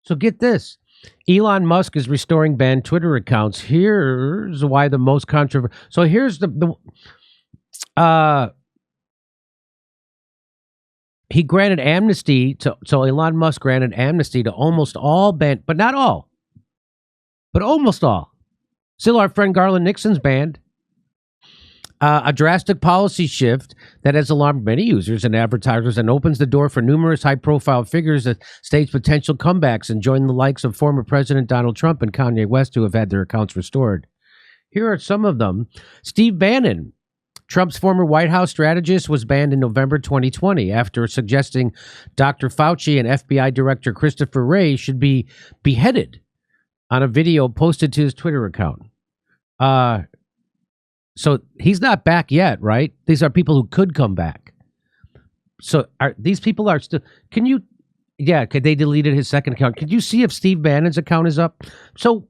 So get this. Elon Musk is restoring banned Twitter accounts. Here's why the most controversial. So here's he granted amnesty to, so Elon Musk granted amnesty to almost all banned, but not all, but almost all. Still our friend Garland Nixon's banned. A drastic policy shift that has alarmed many users and advertisers and opens the door for numerous high-profile figures that stage potential comebacks and join the likes of former President Donald Trump and Kanye West, who have had their accounts restored. Here are some of them. Steve Bannon, Trump's former White House strategist, was banned in November 2020 after suggesting Dr. Fauci and FBI Director Christopher Wray should be beheaded on a video posted to his Twitter account. So he's not back yet, right? These are people who could come back. So these people are still, they deleted his second account. Could you see if Steve Bannon's account is up? So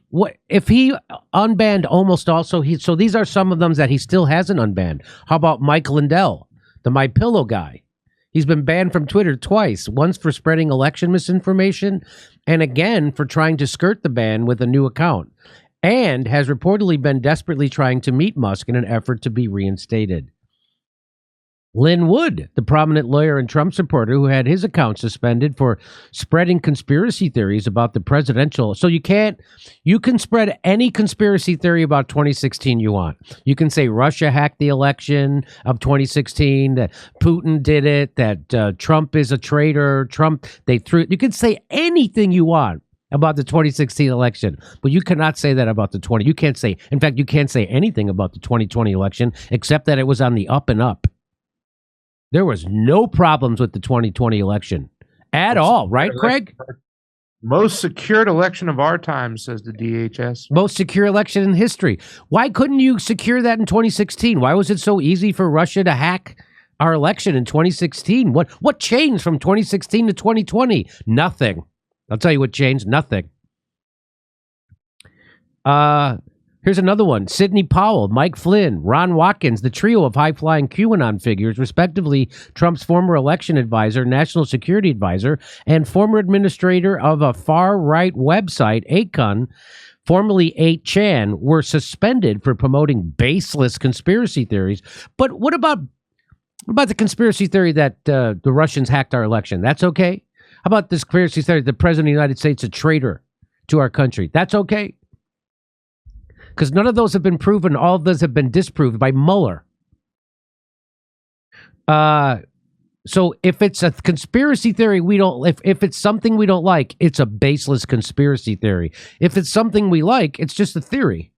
what if he unbanned almost all? So these are some of them that he still hasn't unbanned. How about Mike Lindell, the My Pillow guy? He's been banned from Twitter twice, once for spreading election misinformation and again for trying to skirt the ban with a new account, and has reportedly been desperately trying to meet Musk in an effort to be reinstated. Lynn Wood, the prominent lawyer and Trump supporter who had his account suspended for spreading conspiracy theories about the presidential. So you can spread any conspiracy theory about 2016 you want. You can say Russia hacked the election of 2016, that Putin did it, that Trump is a traitor, you can say anything you want about the 2016 election, but you cannot say that about the 20. You can't say anything about the 2020 election except that it was on the up and up. There was no problems with the 2020 election at all, right, Craig? Most secured election of our time, says the DHS. Most secure election in history. Why couldn't you secure that in 2016? Why was it so easy for Russia to hack our election in 2016? What changed from 2016 to 2020? Nothing. I'll tell you what changed. Nothing. Here's another one. Sidney Powell, Mike Flynn, Ron Watkins, the trio of high-flying QAnon figures, respectively Trump's former election advisor, national security advisor, and former administrator of a far-right website, Acon, formerly 8chan, were suspended for promoting baseless conspiracy theories. But what about the conspiracy theory that the Russians hacked our election? That's okay? How about this conspiracy theory that the President of the United States is a traitor to our country? That's okay? Because none of those have been proven. All of those have been disproved by Mueller. So if it's a conspiracy theory if it's something we don't like, it's a baseless conspiracy theory. If it's something we like, it's just a theory.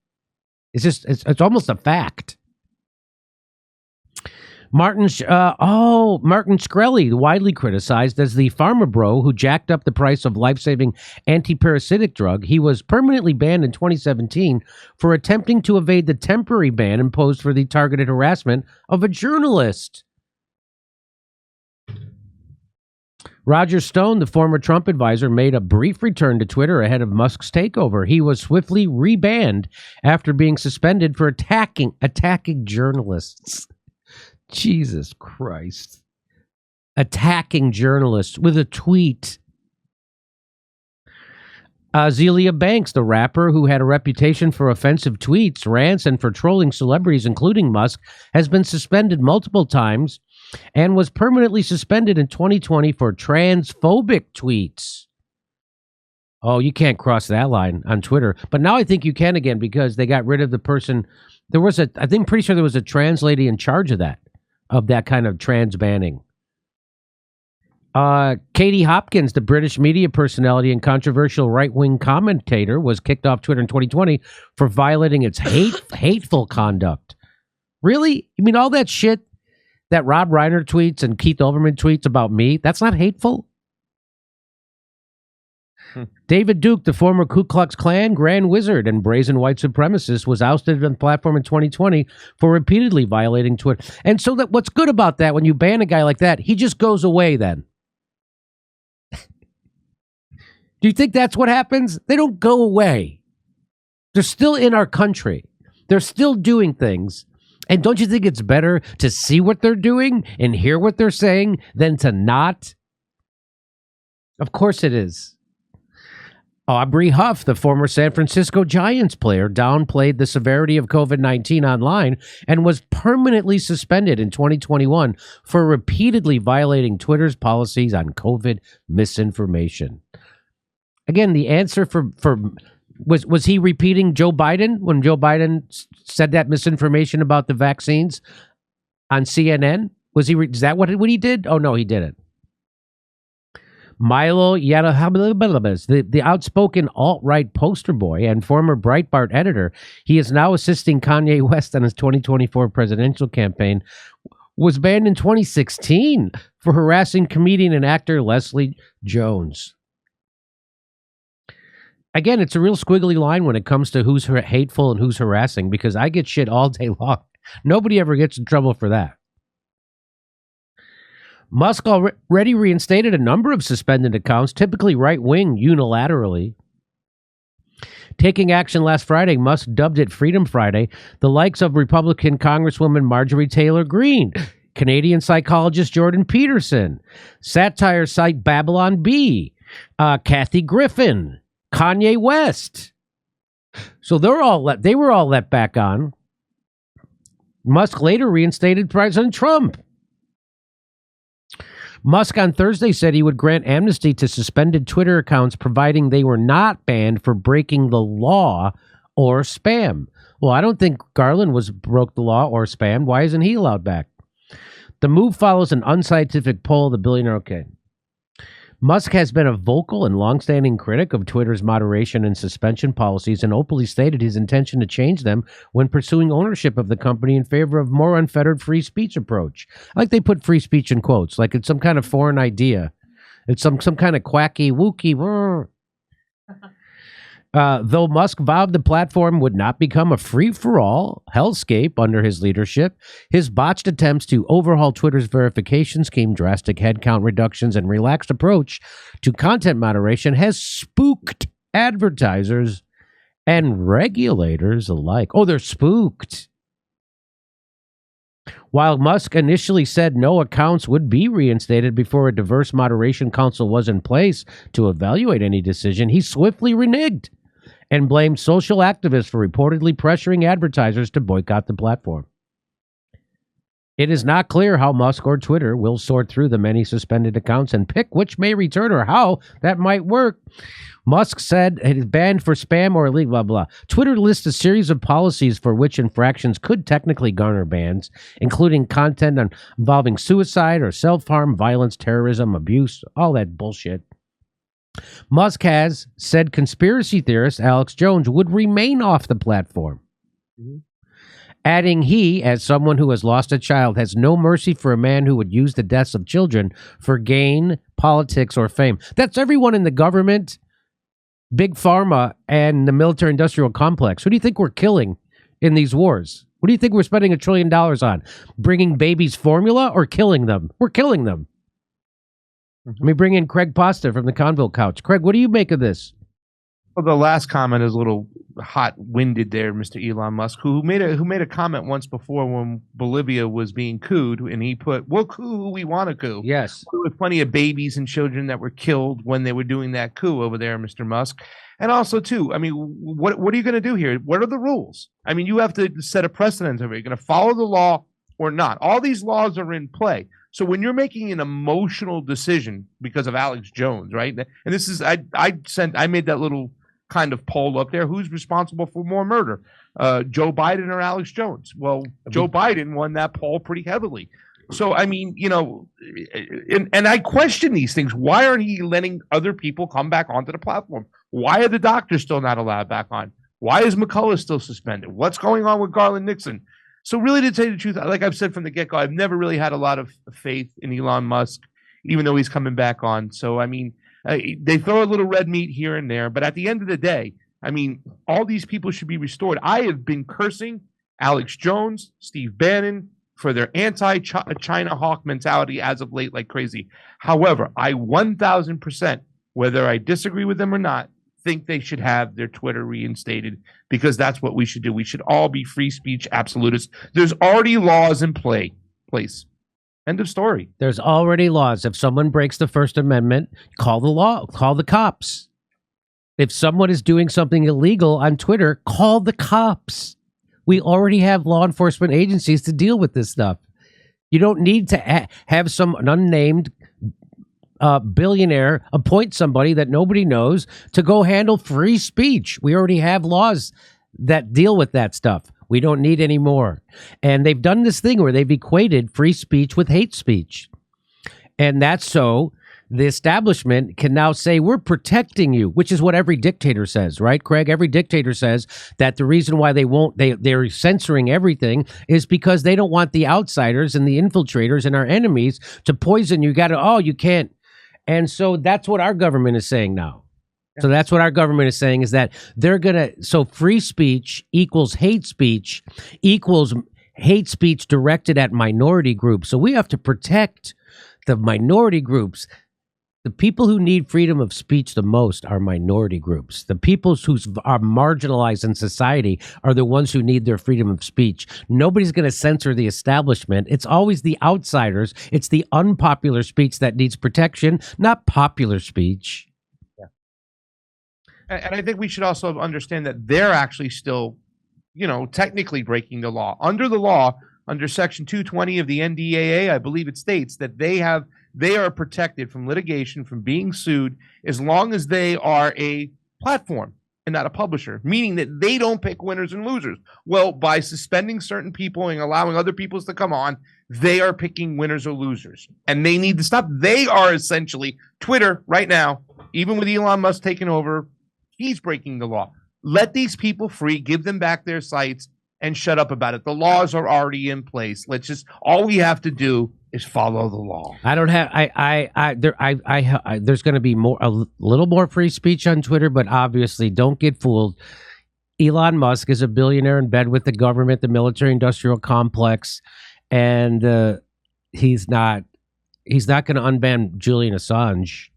It's almost a fact. Martin Shkreli, widely criticized as the pharma bro who jacked up the price of life-saving anti-parasitic drug. He was permanently banned in 2017 for attempting to evade the temporary ban imposed for the targeted harassment of a journalist. Roger Stone, the former Trump advisor, made a brief return to Twitter ahead of Musk's takeover. He was swiftly rebanned after being suspended for attacking journalists. Jesus Christ. Attacking journalists with a tweet. Azealia Banks, the rapper who had a reputation for offensive tweets, rants, and for trolling celebrities, including Musk, has been suspended multiple times and was permanently suspended in 2020 for transphobic tweets. Oh, you can't cross that line on Twitter. But now I think you can again because they got rid of the person. Pretty sure there was a trans lady in charge of that kind of trans banning. Katie Hopkins, the British media personality and controversial right-wing commentator, was kicked off Twitter in 2020 for violating its hateful conduct. Really? You mean all that shit that Rob Reiner tweets and Keith Olbermann tweets about me, that's not hateful? David Duke, the former Ku Klux Klan Grand Wizard and brazen white supremacist, was ousted on the platform in 2020 for repeatedly violating Twitter. And so what's good about that, when you ban a guy like that, he just goes away then. Do you think that's what happens? They don't go away. They're still in our country. They're still doing things. And don't you think it's better to see what they're doing and hear what they're saying than to not? Of course it is. Aubrey Huff, the former San Francisco Giants player, downplayed the severity of COVID-19 online and was permanently suspended in 2021 for repeatedly violating Twitter's policies on COVID misinformation. Again, the answer was he repeating Joe Biden when Joe Biden said that misinformation about the vaccines on CNN? Is that what he did? Oh, no, he didn't. Milo Yiannopoulos, the outspoken alt-right poster boy and former Breitbart editor, he is now assisting Kanye West on his 2024 presidential campaign, was banned in 2016 for harassing comedian and actor Leslie Jones. Again, it's a real squiggly line when it comes to who's hateful and who's harassing, because I get shit all day long. Nobody ever gets in trouble for that. Musk already reinstated a number of suspended accounts, typically right-wing, unilaterally. Taking action last Friday, Musk dubbed it Freedom Friday. The likes of Republican Congresswoman Marjorie Taylor Greene, Canadian psychologist Jordan Peterson, satire site Babylon Bee, Kathy Griffin, Kanye West. So they were all let back on. Musk later reinstated President Trump. Musk on Thursday said he would grant amnesty to suspended Twitter accounts providing they were not banned for breaking the law or spam. Well, I don't think Garland broke the law or spam. Why isn't he allowed back? The move follows an unscientific poll of the billionaire. Okay. Musk has been a vocal and longstanding critic of Twitter's moderation and suspension policies and openly stated his intention to change them when pursuing ownership of the company in favor of more unfettered free speech approach. Like they put free speech in quotes, like it's some kind of foreign idea. It's some kind of quacky, wookie. Though Musk vowed the platform would not become a free-for-all hellscape under his leadership, his botched attempts to overhaul Twitter's verification scheme, drastic headcount reductions, and relaxed approach to content moderation has spooked advertisers and regulators alike. Oh, they're spooked. While Musk initially said no accounts would be reinstated before a diverse moderation council was in place to evaluate any decision, he swiftly reneged and blamed social activists for reportedly pressuring advertisers to boycott the platform. It is not clear how Musk or Twitter will sort through the many suspended accounts and pick which may return or how that might work. Musk said it is banned for spam or illegal, blah, blah. Twitter lists a series of policies for which infractions could technically garner bans, including content involving suicide or self-harm, violence, terrorism, abuse, all that bullshit. Musk has said conspiracy theorist Alex Jones would remain off the platform, adding he, as someone who has lost a child, has no mercy for a man who would use the deaths of children for gain, politics, or fame. That's everyone in the government, big pharma, and the military-industrial complex. Who do you think we're killing in these wars? What do you think we're spending $1 trillion on? Bringing babies formula or killing them? We're killing them. Let me bring in Craig Pasta from the Conville Couch. Craig, what do you make of this? Well, the last comment is a little hot-winded there, Mr. Elon Musk, who made a comment once before when Bolivia was being couped, and he put, "We'll coup who we want to coup." Yes. There were plenty of babies and children that were killed when they were doing that coup over there, Mr. Musk. And also, too, I mean, what are you going to do here? What are the rules? I mean, you have to set a precedent over it. You're going to follow the law or not. All these laws are in play. So when you're making an emotional decision because of Alex Jones, right? And this is, I made that little kind of poll up there. Who's responsible for more murder, Joe Biden or Alex Jones? Well, Joe Biden won that poll pretty heavily. So, I mean, you know, and I question these things. Why aren't he letting other people come back onto the platform? Why are the doctors still not allowed back on? Why is McCullough still suspended? What's going on with Garland Nixon? So really, to tell you the truth, like I've said from the get-go, I've never really had a lot of faith in Elon Musk, even though he's coming back on. So, I mean, they throw a little red meat here and there. But at the end of the day, I mean, all these people should be restored. I have been cursing Alex Jones, Steve Bannon, for their anti-China hawk mentality as of late like crazy. However, I 1,000%, whether I disagree with them or not, think they should have their Twitter reinstated, because that's what we should do. We should all be free speech absolutists. There's already laws in place. End of story. There's already laws. If someone breaks the First Amendment, call the law, call the cops. If someone is doing something illegal on Twitter, call the cops. We already have law enforcement agencies to deal with this stuff. You don't need to have some unnamed billionaire appoint somebody that nobody knows to go handle free speech. We already have laws that deal with that stuff. We don't need any more. And they've done this thing where they've equated free speech with hate speech. And that's so the establishment can now say, we're protecting you, which is what every dictator says, right, Craig? Every dictator says that the reason why they're censoring everything is because they don't want the outsiders and the infiltrators and our enemies to poison you. You can't. And so that's what our government is saying now. So that's what our government is saying, is that so free speech equals hate speech directed at minority groups. So we have to protect the minority groups. The people who need freedom of speech the most are minority groups. The people who are marginalized in society are the ones who need their freedom of speech. Nobody's going to censor the establishment. It's always the outsiders. It's the unpopular speech that needs protection, not popular speech. And I think we should also understand that they're actually still, technically breaking the law. Under the law, under Section 220 of the NDAA, I believe it states that they are protected from litigation, from being sued, as long as they are a platform and not a publisher, meaning that they don't pick winners and losers. Well, by suspending certain people and allowing other people to come on, they are picking winners or losers, and they need to stop. They are essentially Twitter right now, even with Elon Musk taking over. He's breaking the law. Let these people free, give them back their sites, and shut up about it. The laws are already in place. All we have to do is follow the law. There's going to be a little more free speech on Twitter, but obviously don't get fooled. Elon Musk is a billionaire in bed with the government, the military industrial complex, and he's not going to unban Julian Assange.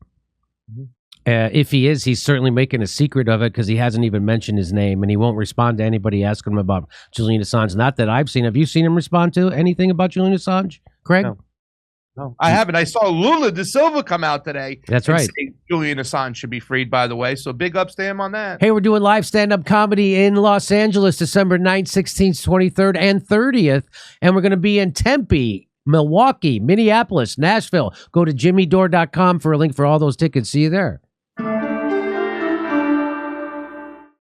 Mm-hmm. If he is, he's certainly making a secret of it because he hasn't even mentioned his name, and he won't respond to anybody asking him about Julian Assange. Not that I've seen. Have you seen him respond to anything about Julian Assange, Craig? No, I haven't. I saw Lula da Silva come out today. That's right. Julian Assange should be freed, by the way. So big ups to him on that. Hey, we're doing live stand-up comedy in Los Angeles, December 9th, 16th, 23rd, and 30th. And we're going to be in Tempe, Milwaukee, Minneapolis, Nashville. Go to jimmydore.com for a link for all those tickets. See you there.